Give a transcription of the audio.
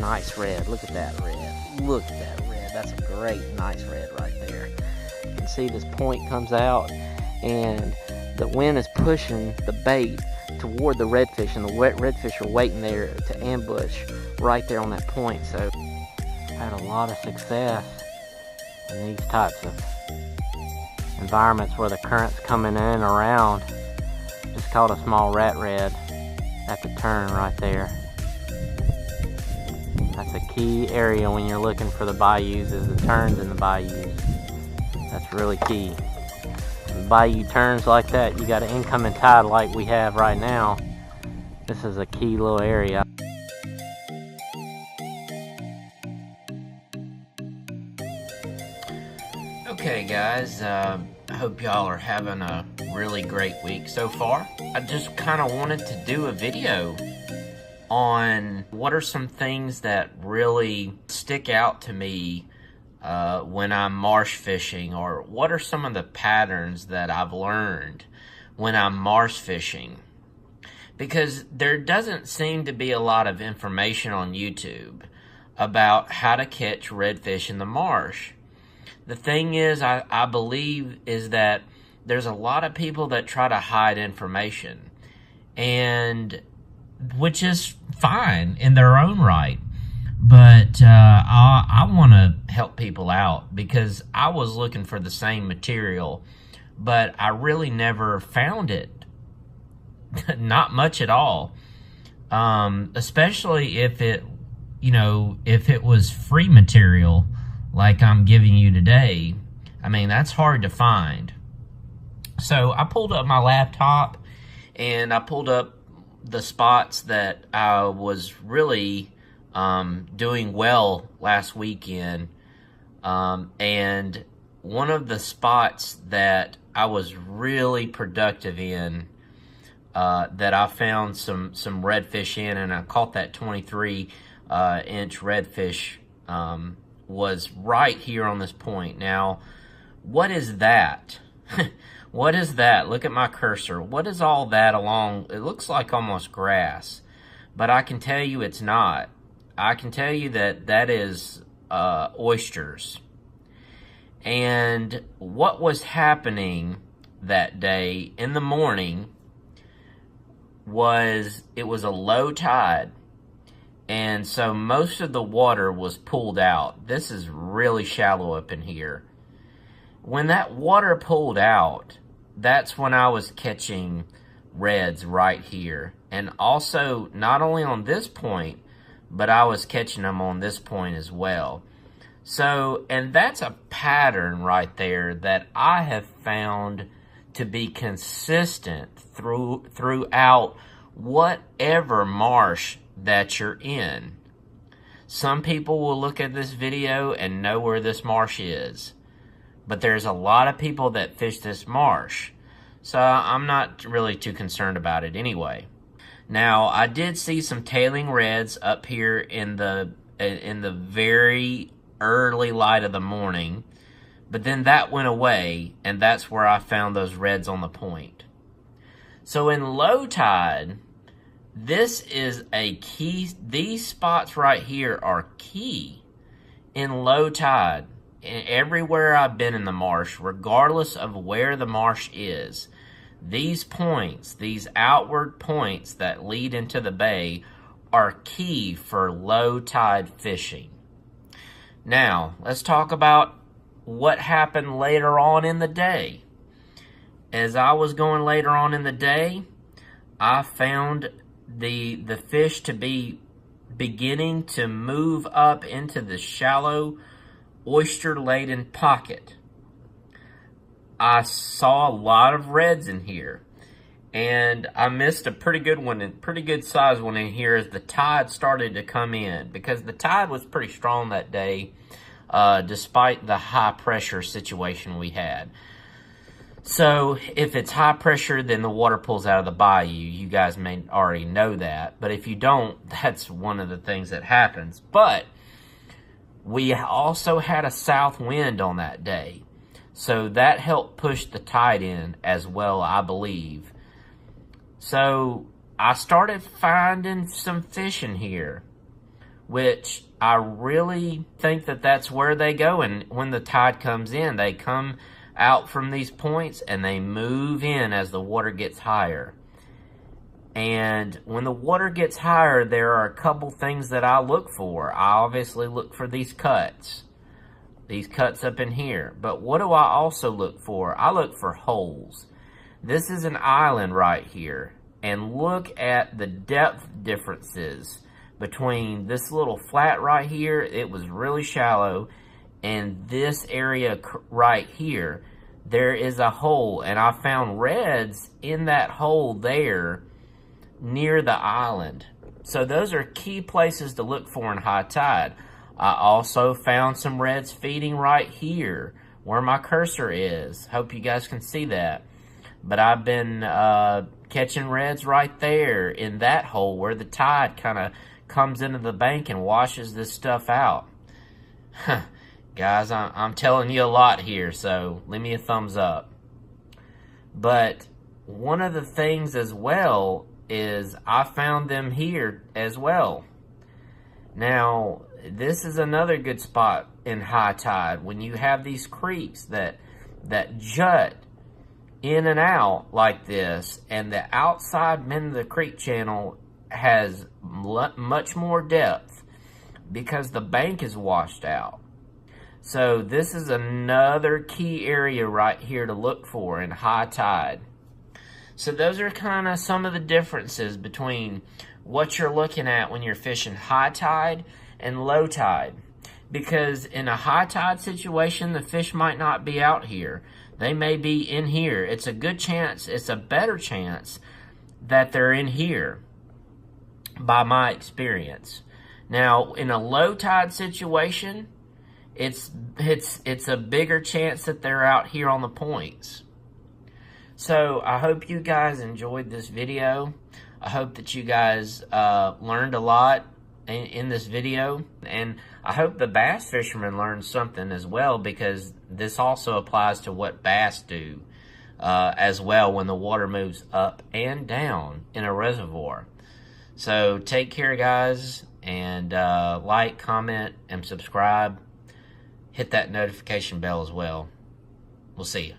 nice red. Look at that red. Look at that red. That's a great, nice red right there. You can see this point comes out, and the wind is pushing the bait toward the redfish, and the redfish are waiting there to ambush right there on that point. So I've had a lot of success in these types of environments where the current's coming in and around. Just caught a small rat red at the turn right there. That's a key area when you're looking for the bayous, is the turns in the bayous. That's really key. When bayou turns like that, you got an incoming tide like we have right now. This is a key little area. Okay guys, I hope y'all are having a really great week so far. I just kind of wanted to do a video on what are some things that really stick out to me when I'm marsh fishing, or what are some of the patterns that I've learned when I'm marsh fishing. Because there doesn't seem to be a lot of information on YouTube about how to catch redfish in the marsh. The thing is, I believe, is that there's a lot of people that try to hide information, and which is fine in their own right. But I want to help people out, because I was looking for the same material, but I really never found it. Not much at all. Especially if it, if it was free material like I'm giving you today. I mean, that's hard to find. So I pulled up my laptop and I pulled up the spots that I was really doing well last weekend. And one of the spots that I was really productive in, that I found some redfish in, and I caught that 23 inch redfish, was right here on this point. Now, what is that? What is that? Look at my cursor. What is all that along? It looks like almost grass, but I can tell you it's not. I can tell you that that is oysters. And what was happening that day in the morning was, it was a low tide, and so most of the water was pulled out. This is really shallow up in here. When that water pulled out, that's when I was catching reds right here. And also, not only on this point, but I was catching them on this point as well. So, and that's a pattern right there that I have found to be consistent throughout whatever marsh that you're in. Some people will look at this video and know where this marsh is, but there's a lot of people that fish this marsh, so I'm not really too concerned about it anyway. Now, I did see some tailing reds up here in the very early light of the morning, but then that went away, and that's where I found those reds on the point. So in low tide, this is a key. These spots right here are key in low tide. And everywhere I've been in the marsh, regardless of where the marsh is, these points, these outward points that lead into the bay, are key for low tide fishing. Now, let's talk about what happened later on in the day. As I was going later on in the day, I found the fish to be beginning to move up into the shallow, oyster-laden pocket. I saw a lot of reds in here, and I missed a pretty good one, and pretty good size one in here as the tide started to come in, because the tide was pretty strong that day, despite the high pressure situation we had. So if it's high pressure, then the water pulls out of the bayou. You guys may already know that, but if you don't, that's one of the things that happens. But we also had a south wind on that day, so that helped push the tide in as well, I believe. So I started finding some fish in here. which I really think that that's where they go. And when the tide comes in, they come out from these points and they move in as the water gets higher. And when the water gets higher, there are a couple things that I look for. I obviously look for these cuts up in here. But what do I also look for? I look for holes. This is an island right here. And look at the depth differences between this little flat right here, it was really shallow, and this area right here, there is a hole. And I found reds in that hole there near the island. So those are key places to look for in high tide. I also found some reds feeding right here where my cursor is. Hope you guys can see that. But I've been catching reds right there in that hole where the tide kind of comes into the bank and washes this stuff out. Guys, I'm telling you a lot here, so leave me a thumbs up. But one of the things as well is I found them here as well. Now, this is another good spot in high tide. When you have these creeks that jut in and out like this, and the outside end of the creek channel has much more depth because the bank is washed out. So this is another key area right here to look for in high tide. So those are kind of some of the differences between what you're looking at when you're fishing high tide and low tide. Because in a high tide situation, the fish might not be out here. They may be in here. It's a good chance, it's a better chance that they're in here by my experience. Now, in a low tide situation, it's a bigger chance that they're out here on the points. So I hope you guys enjoyed this video. I hope that you guys learned a lot in this video, and I hope the bass fishermen learned something as well, because this also applies to what bass do as well when the water moves up and down in a reservoir. So take care, guys, and like, comment, and subscribe. Hit that notification bell as well. We'll see you.